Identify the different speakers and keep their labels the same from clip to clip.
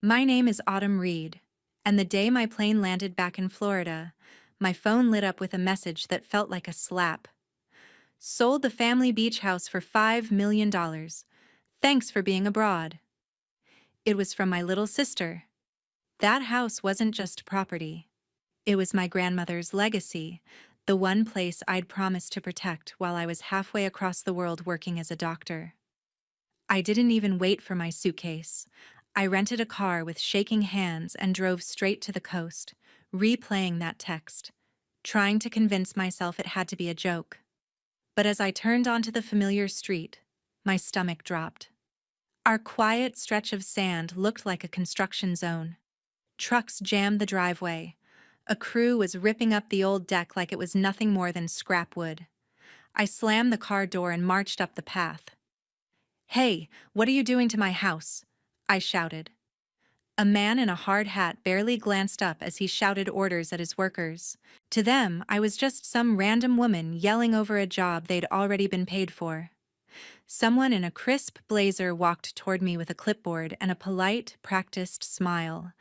Speaker 1: My name is Autumn Reed, and the day my plane landed back in Florida, my phone lit up with a message that felt like a slap. Sold the family beach house for $5 million. Thanks for being abroad. It was from my little sister. That house wasn't just property. It was my grandmother's legacy, the one place I'd promised to protect while I was halfway across the world working as a doctor. I didn't even wait for my suitcase. I rented a car with shaking hands and drove straight to the coast, replaying that text, trying to convince myself it had to be a joke. But as I turned onto the familiar street, my stomach dropped. Our quiet stretch of sand looked like a construction zone. Trucks jammed the driveway. A crew was ripping up the old deck like it was nothing more than scrap wood. I slammed the car door and marched up the path. "Hey, what are you doing to my house?" I shouted. A man in a hard hat barely glanced up as he shouted orders at his workers. To them, I was just some random woman yelling over a job they'd already been paid for. Someone in a crisp blazer walked toward me with a clipboard and a polite, practiced smile,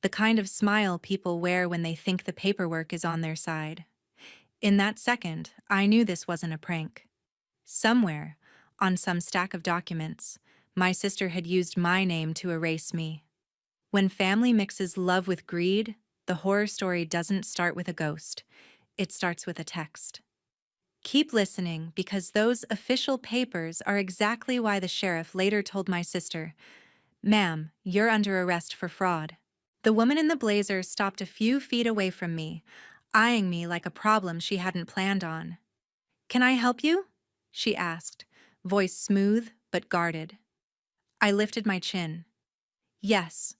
Speaker 1: the kind of smile people wear when they think the paperwork is on their side. In that second, I knew this wasn't a prank. Somewhere, on some stack of documents, my sister had used my name to erase me. When family mixes love with greed, the horror story doesn't start with a ghost. It starts with a text. Keep listening, because those official papers are exactly why the sheriff later told my sister, "Ma'am, you're under arrest for fraud." The woman in the blazer stopped a few feet away from me, eyeing me like a problem she hadn't planned on. "Can I help you?" she asked, voice smooth but guarded. I lifted my chin. "Yes.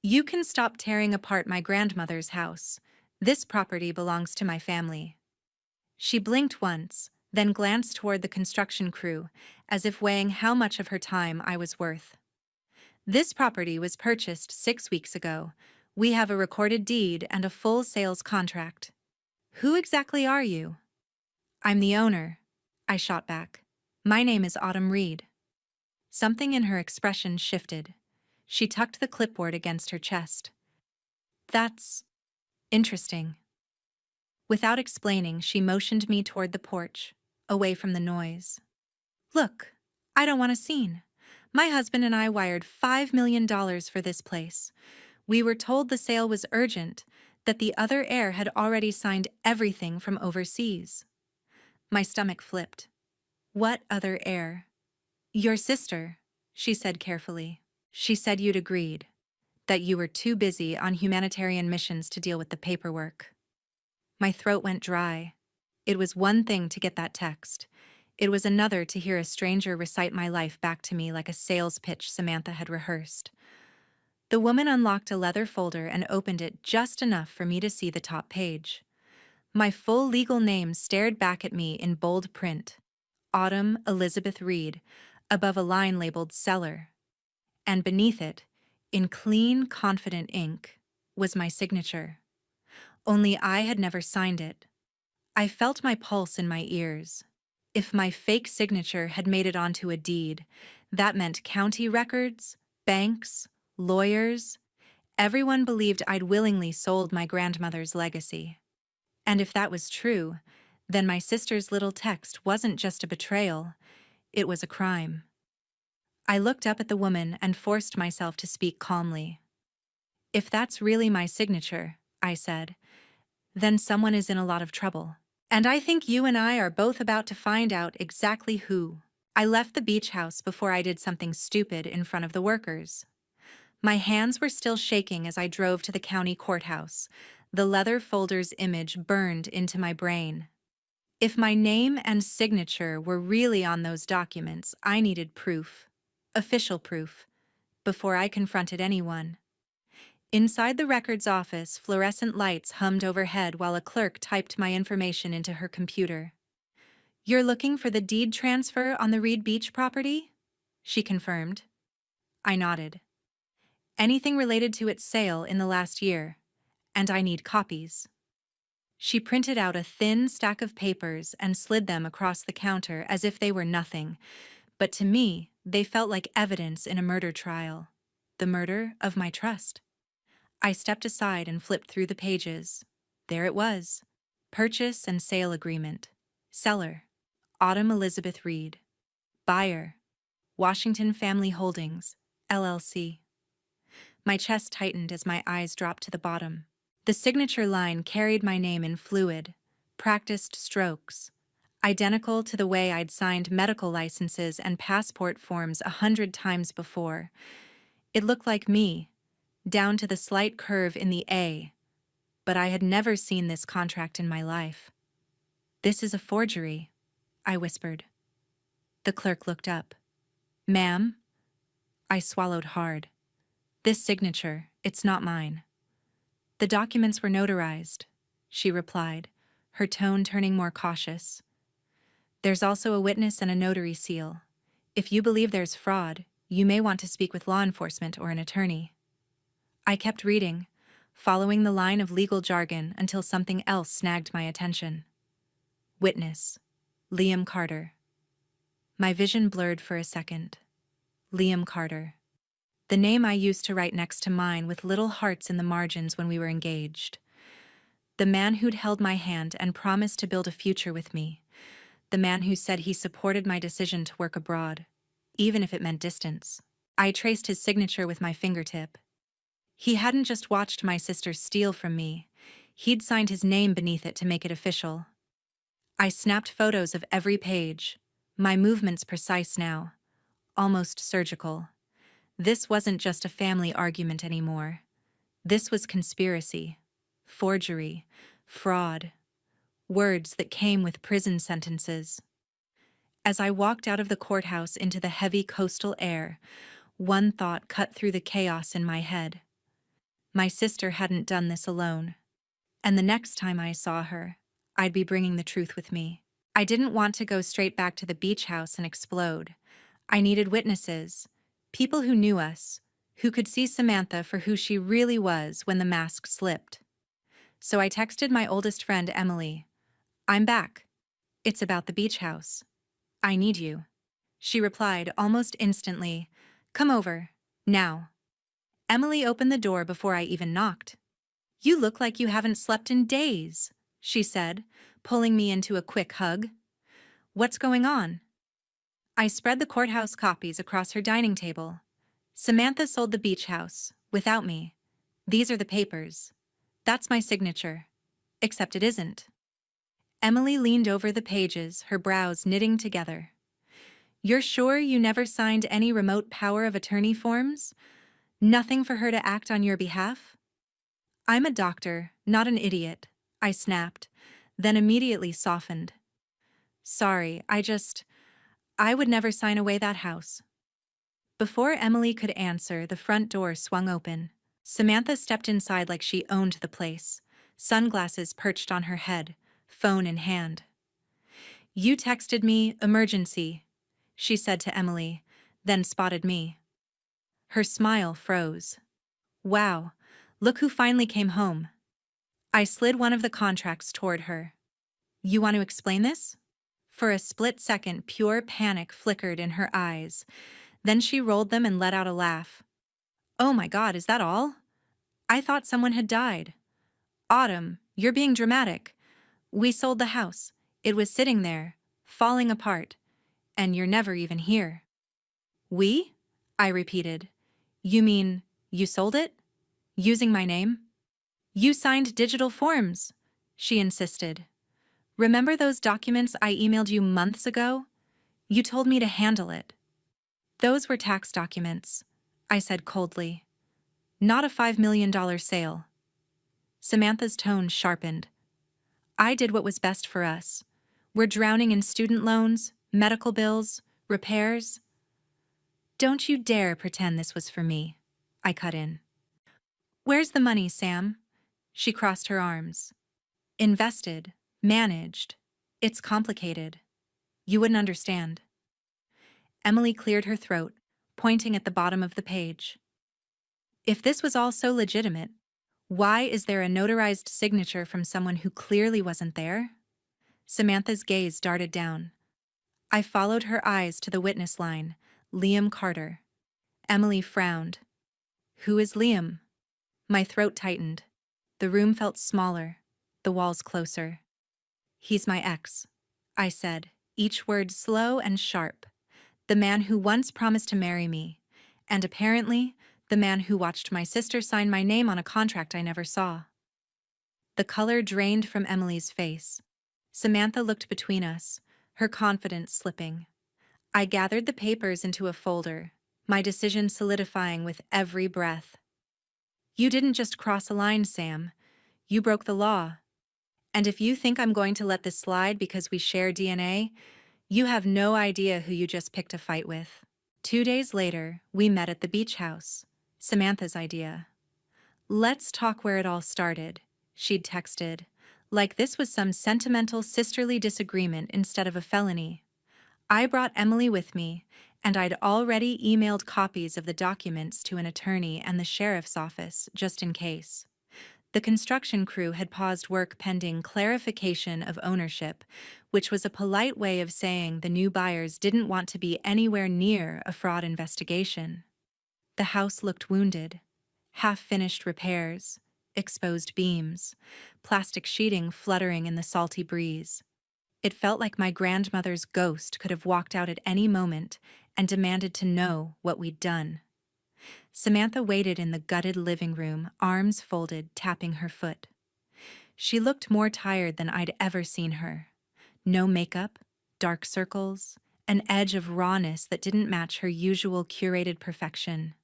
Speaker 1: You can stop tearing apart my grandmother's house. This property belongs to my family." She blinked once, then glanced toward the construction crew, as if weighing how much of her time I was worth. "This property was purchased 6 weeks ago. We have a recorded deed and a full sales contract." "Who exactly are you?" "I'm the owner," I shot back. "My name is Autumn Reed." Something in her expression shifted. She tucked the clipboard against her chest. "That's interesting." Without explaining, she motioned me toward the porch, away from the noise. "Look, I don't want a scene. My husband and I wired $5 million for this place. We were told the sale was urgent, that the other heir had already signed everything from overseas." My stomach flipped. "What other heir?" "Your sister," she said carefully. "She said you'd agreed, that you were too busy on humanitarian missions to deal with the paperwork." My throat went dry. It was one thing to get that text. It was another to hear a stranger recite my life back to me like a sales pitch Samantha had rehearsed. The woman unlocked a leather folder and opened it just enough for me to see the top page. My full legal name stared back at me in bold print: Autumn Elizabeth Reed, above a line labeled Seller. And beneath it, in clean, confident ink, was my signature. Only I had never signed it. I felt my pulse in my ears. If my fake signature had made it onto a deed, that meant county records, banks, lawyers. Everyone believed I'd willingly sold my grandmother's legacy. And if that was true, then my sister's little text wasn't just a betrayal, it was a crime. I looked up at the woman and forced myself to speak calmly. "If that's really my signature," I said, "then someone is in a lot of trouble. And I think you and I are both about to find out exactly who." I left the beach house before I did something stupid in front of the workers. My hands were still shaking as I drove to the county courthouse. The leather folder's image burned into my brain. If my name and signature were really on those documents, I needed proof. Official proof. Before I confronted anyone. Inside the records office, fluorescent lights hummed overhead while a clerk typed my information into her computer. "You're looking for the deed transfer on the Reed Beach property?" she confirmed. I nodded. "Anything related to its sale in the last year, and I need copies." She printed out a thin stack of papers and slid them across the counter as if they were nothing, but to me, they felt like evidence in a murder trial. The murder of my trust. I stepped aside and flipped through the pages. There it was. Purchase and sale agreement. Seller: Autumn Elizabeth Reed. Buyer: Washington Family Holdings, LLC. My chest tightened as my eyes dropped to the bottom. The signature line carried my name in fluid, practiced strokes, identical to the way I'd signed medical licenses and passport forms 100 times before. It looked like me, down to the slight curve in the A, but I had never seen this contract in my life. "This is a forgery," I whispered. The clerk looked up. "Ma'am?" I swallowed hard. "This signature, it's not mine." "The documents were notarized," she replied, her tone turning more cautious. "There's also a witness and a notary seal. If you believe there's fraud, you may want to speak with law enforcement or an attorney." I kept reading, following the line of legal jargon until something else snagged my attention. Witness: Liam Carter. My vision blurred for a second. Liam Carter. The name I used to write next to mine with little hearts in the margins when we were engaged. The man who'd held my hand and promised to build a future with me. The man who said he supported my decision to work abroad, even if it meant distance. I traced his signature with my fingertip. He hadn't just watched my sister steal from me. He'd signed his name beneath it to make it official. I snapped photos of every page, my movements precise now, almost surgical. This wasn't just a family argument anymore. This was conspiracy, forgery, fraud, words that came with prison sentences. As I walked out of the courthouse into the heavy coastal air, one thought cut through the chaos in my head. My sister hadn't done this alone. And the next time I saw her, I'd be bringing the truth with me. I didn't want to go straight back to the beach house and explode. I needed witnesses, people who knew us, who could see Samantha for who she really was when the mask slipped. So I texted my oldest friend, Emily. "I'm back. It's about the beach house. I need you." She replied almost instantly, "Come over, now." Emily opened the door before I even knocked. "You look like you haven't slept in days," she said, pulling me into a quick hug. "What's going on?" I spread the courthouse copies across her dining table. "Samantha sold the beach house, without me. These are the papers. That's my signature. Except it isn't." Emily leaned over the pages, her brows knitting together. "You're sure you never signed any remote power of attorney forms? Nothing for her to act on your behalf?" "I'm a doctor, not an idiot," I snapped, then immediately softened. "Sorry, I would never sign away that house." Before Emily could answer, the front door swung open. Samantha stepped inside like she owned the place, sunglasses perched on her head, phone in hand. "You texted me, emergency," she said to Emily, then spotted me. Her smile froze. "Wow, look who finally came home." I slid one of the contracts toward her. "You want to explain this?" For a split second, pure panic flickered in her eyes. Then she rolled them and let out a laugh. "Oh my God, is that all? I thought someone had died." "Autumn, you're being dramatic. We sold the house. It was sitting there, falling apart. And you're never even here." "We?" I repeated. "You mean, you sold it? Using my name?" "You signed digital forms," she insisted. "Remember those documents I emailed you months ago? You told me to handle it." "Those were tax documents," I said coldly. "Not a $5 million sale." Samantha's tone sharpened. "I did what was best for us. We're drowning in student loans, medical bills, repairs." "Don't you dare pretend this was for me," I cut in. "Where's the money, Sam?" She crossed her arms. "Invested, managed. It's complicated. You wouldn't understand." Emily cleared her throat, pointing at the bottom of the page. "If this was all so legitimate, why is there a notarized signature from someone who clearly wasn't there?" Samantha's gaze darted down. I followed her eyes to the witness line, Liam Carter. Emily frowned. Who is Liam? My throat tightened. The room felt smaller, the walls closer. He's my ex, I said, each word slow and sharp. The man who once promised to marry me, and apparently, the man who watched my sister sign my name on a contract I never saw. The color drained from Emily's face. Samantha looked between us, her confidence slipping. I gathered the papers into a folder, my decision solidifying with every breath. You didn't just cross a line, Sam. You broke the law. And if you think I'm going to let this slide because we share DNA, you have no idea who you just picked a fight with. 2 days later, we met at the beach house. Samantha's idea. Let's talk where it all started, she'd texted, like this was some sentimental sisterly disagreement instead of a felony. I brought Emily with me, and I'd already emailed copies of the documents to an attorney and the sheriff's office, just in case. The construction crew had paused work pending clarification of ownership, which was a polite way of saying the new buyers didn't want to be anywhere near a fraud investigation. The house looked wounded. Half-finished repairs, exposed beams, plastic sheeting fluttering in the salty breeze. It felt like my grandmother's ghost could have walked out at any moment and demanded to know what we'd done. Samantha waited in the gutted living room, arms folded, tapping her foot. She looked more tired than I'd ever seen her. No makeup, dark circles, an edge of rawness that didn't match her usual curated perfection.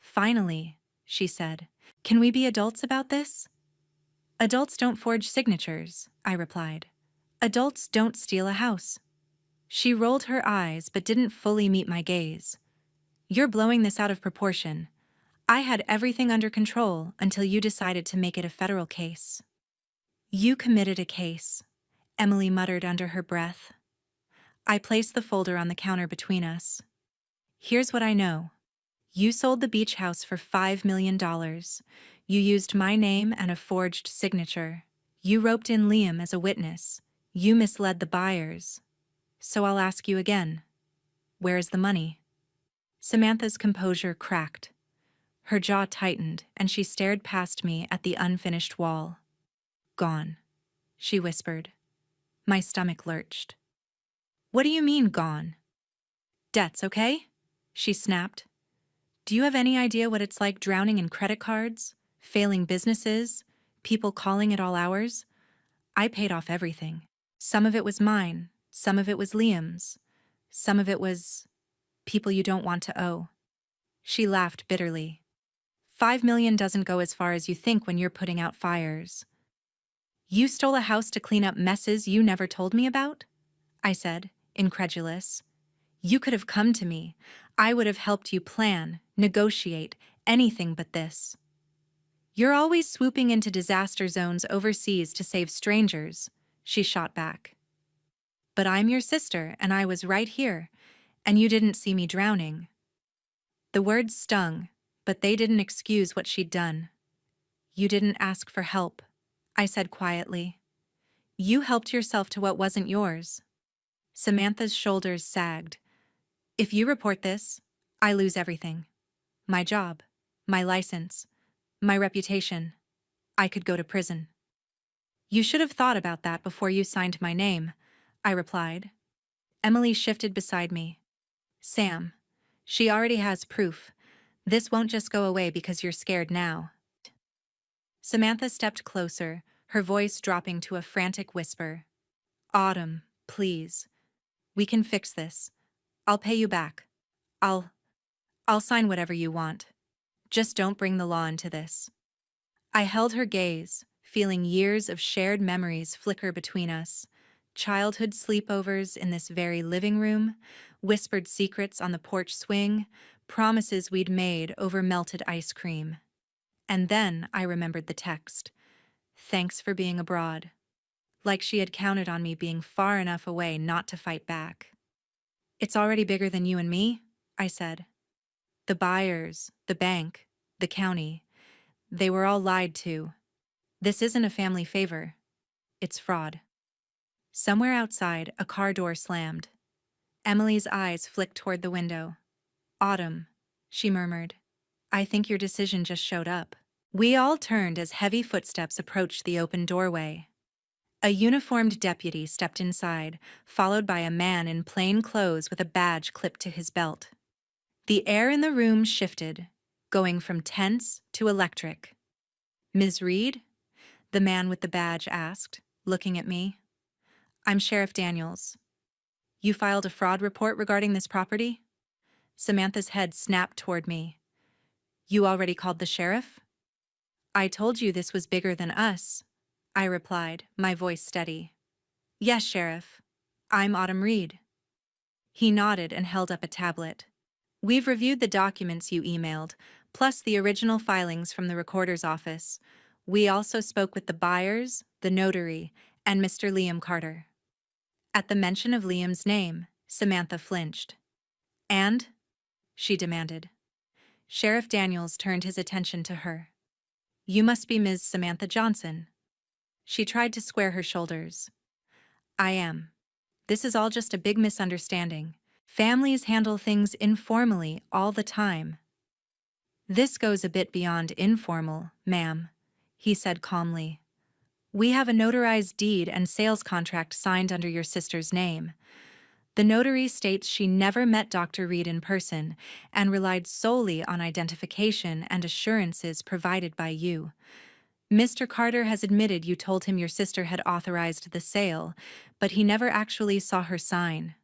Speaker 1: Finally, she said, can we be adults about this? Adults don't forge signatures, I replied. Adults don't steal a house. She rolled her eyes but didn't fully meet my gaze. You're blowing this out of proportion. I had everything under control until you decided to make it a federal case. You committed a case, Emily muttered under her breath. I placed the folder on the counter between us. Here's what I know. You sold the beach house for $5 million. You used my name and a forged signature. You roped in Liam as a witness. You misled the buyers. So I'll ask you again. Where is the money? Samantha's composure cracked. Her jaw tightened, and she stared past me at the unfinished wall. Gone, she whispered. My stomach lurched. What do you mean, gone? Debts, okay? She snapped. Do you have any idea what it's like drowning in credit cards, failing businesses, people calling at all hours? I paid off everything. Some of it was mine, some of it was Liam's, some of it was people you don't want to owe. She laughed bitterly. $5 million doesn't go as far as you think when you're putting out fires. You stole a house to clean up messes you never told me about? I said, incredulous. You could have come to me. I would have helped you plan, negotiate, anything but this. You're always swooping into disaster zones overseas to save strangers, she shot back. But I'm your sister, and I was right here, and you didn't see me drowning. The words stung, but they didn't excuse what she'd done. You didn't ask for help, I said quietly. You helped yourself to what wasn't yours. Samantha's shoulders sagged. If you report this, I lose everything. My job, my license, my reputation. I could go to prison. You should have thought about that before you signed my name, I replied. Emily shifted beside me. Sam, she already has proof. This won't just go away because you're scared now. Samantha stepped closer, her voice dropping to a frantic whisper. Autumn, please. We can fix this. I'll pay you back. I'll sign whatever you want. Just don't bring the law into this. I held her gaze, feeling years of shared memories flicker between us. Childhood sleepovers in this very living room, whispered secrets on the porch swing, promises we'd made over melted ice cream. And then I remembered the text. Thanks for being abroad. Like she had counted on me being far enough away not to fight back. It's already bigger than you and me, I said. The buyers, the bank, the county, they were all lied to. This isn't a family favor. It's fraud. Somewhere outside, a car door slammed. Emily's eyes flicked toward the window. Autumn, she murmured. I think your decision just showed up. We all turned as heavy footsteps approached the open doorway. A uniformed deputy stepped inside, followed by a man in plain clothes with a badge clipped to his belt. The air in the room shifted, going from tense to electric. "Ms. Reed?" the man with the badge asked, looking at me. "I'm Sheriff Daniels. You filed a fraud report regarding this property?" Samantha's head snapped toward me. "You already called the sheriff?" "I told you this was bigger than us," I replied, my voice steady. "Yes, Sheriff. I'm Autumn Reed." He nodded and held up a tablet. "We've reviewed the documents you emailed, plus the original filings from the recorder's office. We also spoke with the buyers, the notary, and Mr. Liam Carter." At the mention of Liam's name, Samantha flinched. "And?" she demanded. Sheriff Daniels turned his attention to her. "You must be Ms. Samantha Johnson." She tried to square her shoulders. "I am. This is all just a big misunderstanding. Families handle things informally all the time." "This goes a bit beyond informal, ma'am," he said calmly. "We have a notarized deed and sales contract signed under your sister's name. The notary states she never met Dr. Reed in person and relied solely on identification and assurances provided by you. Mr. Carter has admitted you told him your sister had authorized the sale, but he never actually saw her sign."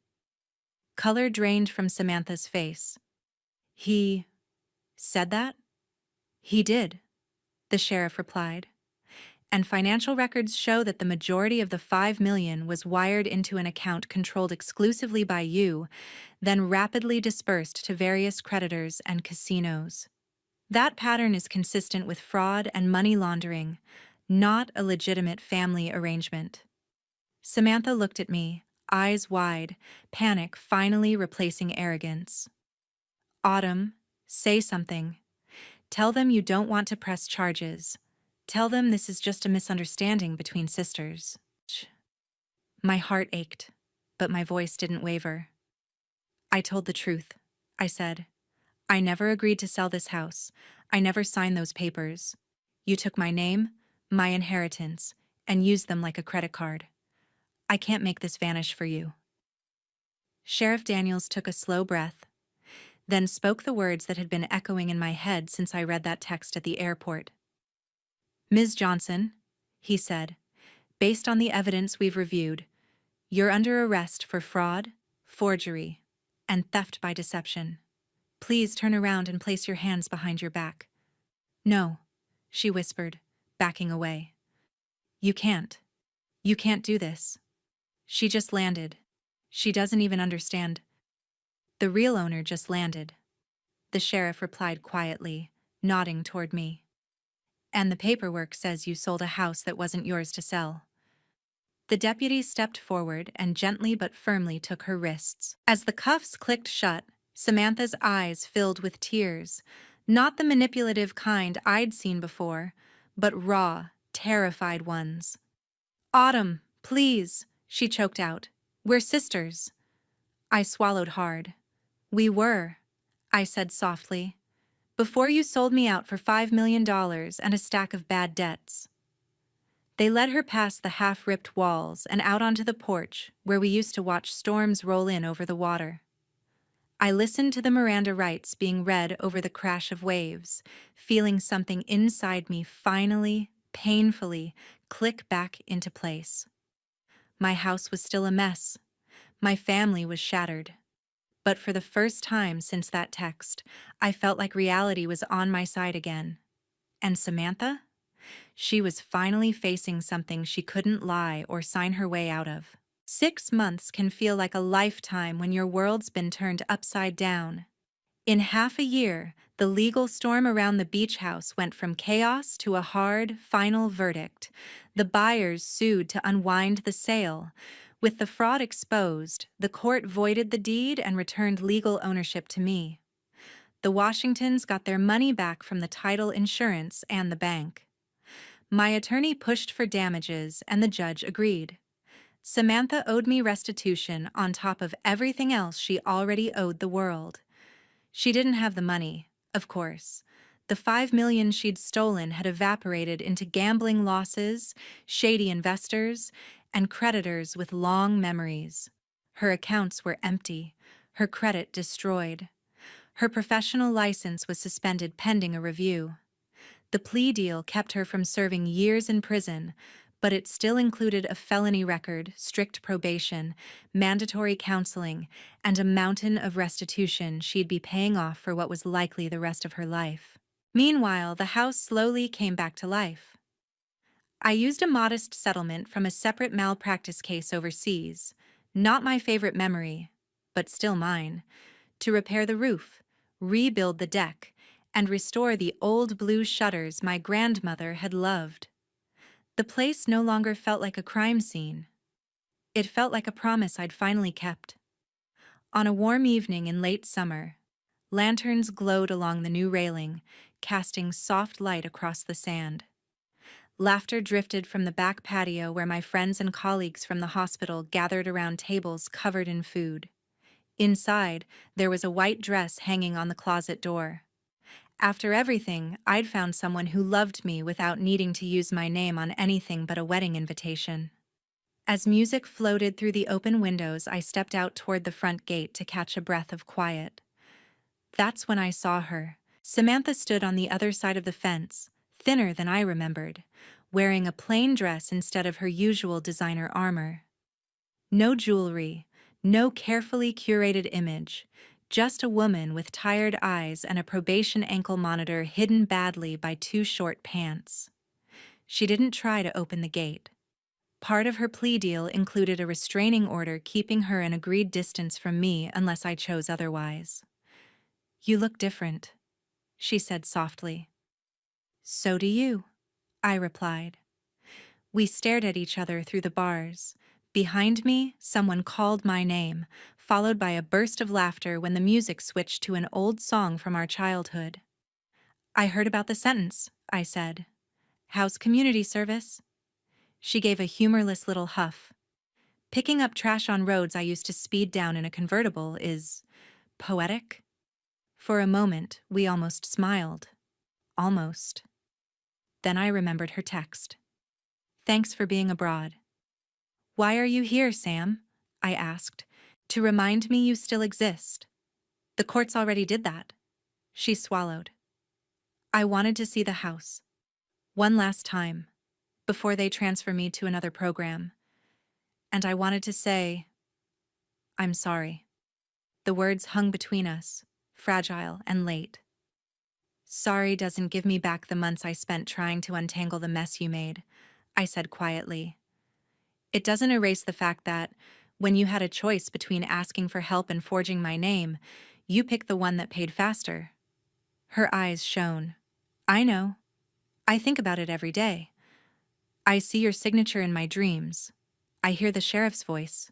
Speaker 1: Color drained from Samantha's face. "He said that?" "He did," the sheriff replied. "And financial records show that the majority of the $5 million was wired into an account controlled exclusively by you, then rapidly dispersed to various creditors and casinos. That pattern is consistent with fraud and money laundering, not a legitimate family arrangement." Samantha looked at me, eyes wide, panic finally replacing arrogance. "Autumn, say something. Tell them you don't want to press charges. Tell them this is just a misunderstanding between sisters." My heart ached, but my voice didn't waver. "I told the truth," I said. "I never agreed to sell this house. I never signed those papers. You took my name, my inheritance, and used them like a credit card. I can't make this vanish for you." Sheriff Daniels took a slow breath, then spoke the words that had been echoing in my head since I read that text at the airport. "Ms. Johnson," he said, "based on the evidence we've reviewed, you're under arrest for fraud, forgery, and theft by deception. Please turn around and place your hands behind your back." "No," she whispered, backing away. You can't. You can't do this. She just landed. She doesn't even understand." "The real owner just landed," the sheriff replied quietly, nodding toward me. "And the paperwork says you sold a house that wasn't yours to sell." The deputy stepped forward and gently but firmly took her wrists. As the cuffs clicked shut, Samantha's eyes filled with tears, not the manipulative kind I'd seen before, but raw, terrified ones. "Autumn, please," she choked out. "We're sisters." I swallowed hard. "We were," I said softly, "before you sold me out for $5 million and a stack of bad debts." They led her past the half-ripped walls and out onto the porch where we used to watch storms roll in over the water. I listened to the Miranda rights being read over the crash of waves, feeling something inside me finally, painfully, click back into place. My house was still a mess. My family was shattered. But for the first time since that text, I felt like reality was on my side again. And Samantha? She was finally facing something she couldn't lie or sign her way out of. 6 months can feel like a lifetime when your world's been turned upside down. In half a year, the legal storm around the beach house went from chaos to a hard, final verdict. The buyers sued to unwind the sale. With the fraud exposed, the court voided the deed and returned legal ownership to me. The Washingtons got their money back from the title insurance and the bank. My attorney pushed for damages and the judge agreed. Samantha owed me restitution on top of everything else she already owed the world. She didn't have the money, of course, The 5 million she'd stolen had evaporated into gambling losses, shady investors, and creditors with long memories. Her accounts were empty, her credit destroyed. Her professional license was suspended pending a review. The plea deal kept her from serving years in prison, but it still included a felony record, strict probation, mandatory counseling, and a mountain of restitution she'd be paying off for what was likely the rest of her life. Meanwhile, the house slowly came back to life. I used a modest settlement from a separate malpractice case overseas, not my favorite memory, but still mine, to repair the roof, rebuild the deck, and restore the old blue shutters my grandmother had loved. The place no longer felt like a crime scene. It felt like a promise I'd finally kept. On a warm evening in late summer, lanterns glowed along the new railing, casting soft light across the sand. Laughter drifted from the back patio where my friends and colleagues from the hospital gathered around tables covered in food. Inside, there was a white dress hanging on the closet door. After everything, I'd found someone who loved me without needing to use my name on anything but a wedding invitation. As music floated through the open windows, I stepped out toward the front gate to catch a breath of quiet. That's when I saw her. Samantha stood on the other side of the fence, thinner than I remembered, wearing a plain dress instead of her usual designer armor. No jewelry, no carefully curated image, just a woman with tired eyes and a probation ankle monitor hidden badly by two short pants. She didn't try to open the gate. Part of her plea deal included a restraining order keeping her an agreed distance from me unless I chose otherwise. "You look different," she said softly. "So do you," I replied. We stared at each other through the bars. Behind me, someone called my name, followed by a burst of laughter when the music switched to an old song from our childhood. "I heard about the sentence," I said. "How's community service?" She gave a humorless little huff. "Picking up trash on roads I used to speed down in a convertible is poetic." For a moment, we almost smiled. Almost. Then I remembered her text. "Thanks for being abroad." "Why are you here, Sam?" I asked. "To remind me you still exist." "The courts already did that." She swallowed. "I wanted to see the house. One last time, before they transfer me to another program. And I wanted to say, I'm sorry." The words hung between us, fragile and late. "Sorry doesn't give me back the months I spent trying to untangle the mess you made," I said quietly. "It doesn't erase the fact that, when you had a choice between asking for help and forging my name, you picked the one that paid faster." Her eyes shone. "I know. I think about it every day. I see your signature in my dreams. I hear the sheriff's voice.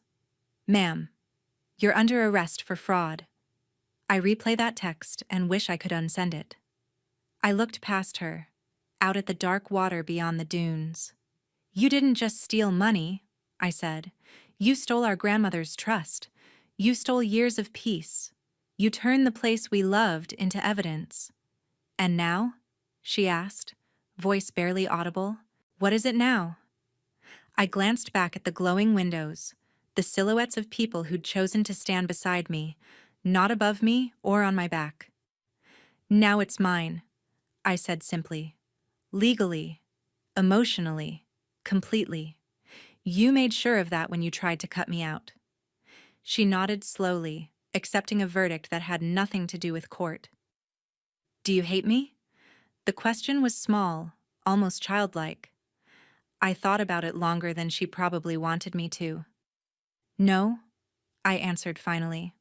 Speaker 1: 'Ma'am, you're under arrest for fraud.' I replay that text and wish I could unsend it." I looked past her, out at the dark water beyond the dunes. "You didn't just steal money," I said. "You stole our grandmother's trust. You stole years of peace. You turned the place we loved into evidence." "And now?" she asked, voice barely audible. "What is it now?" I glanced back at the glowing windows, the silhouettes of people who'd chosen to stand beside me, not above me or on my back. "Now it's mine," I said simply. "Legally, emotionally, completely. You made sure of that when you tried to cut me out." She nodded slowly, accepting a verdict that had nothing to do with court. "Do you hate me?" The question was small, almost childlike. I thought about it longer than she probably wanted me to. "No," I answered finally.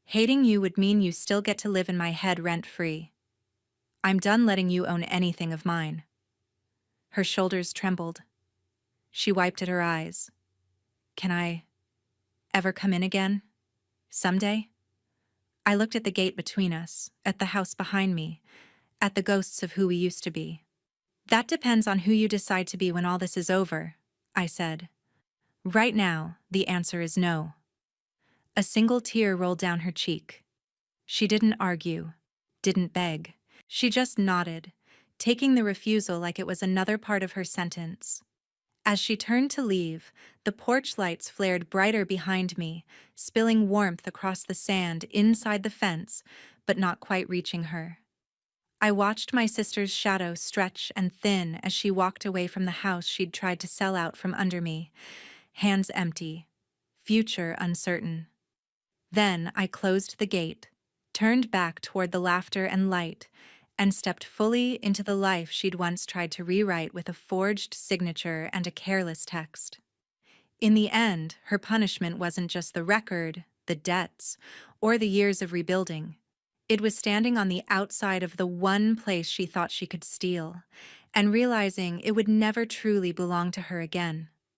Speaker 1: "Hating you would mean you still get to live in my head rent-free. I'm done letting you own anything of mine." Her shoulders trembled. She wiped at her eyes. "Can I ever come in again? Someday?" I looked at the gate between us, at the house behind me, at the ghosts of who we used to be. "That depends on who you decide to be when all this is over," I said. "Right now, the answer is no." A single tear rolled down her cheek. She didn't argue, didn't beg. She just nodded, taking the refusal like it was another part of her sentence. As she turned to leave, the porch lights flared brighter behind me, spilling warmth across the sand inside the fence, but not quite reaching her. I watched my sister's shadow stretch and thin as she walked away from the house she'd tried to sell out from under me, hands empty, future uncertain. Then I closed the gate, turned back toward the laughter and light, and stepped fully into the life she'd once tried to rewrite with a forged signature and a careless text. In the end, her punishment wasn't just the record, the debts, or the years of rebuilding. It was standing on the outside of the one place she thought she could steal, and realizing it would never truly belong to her again.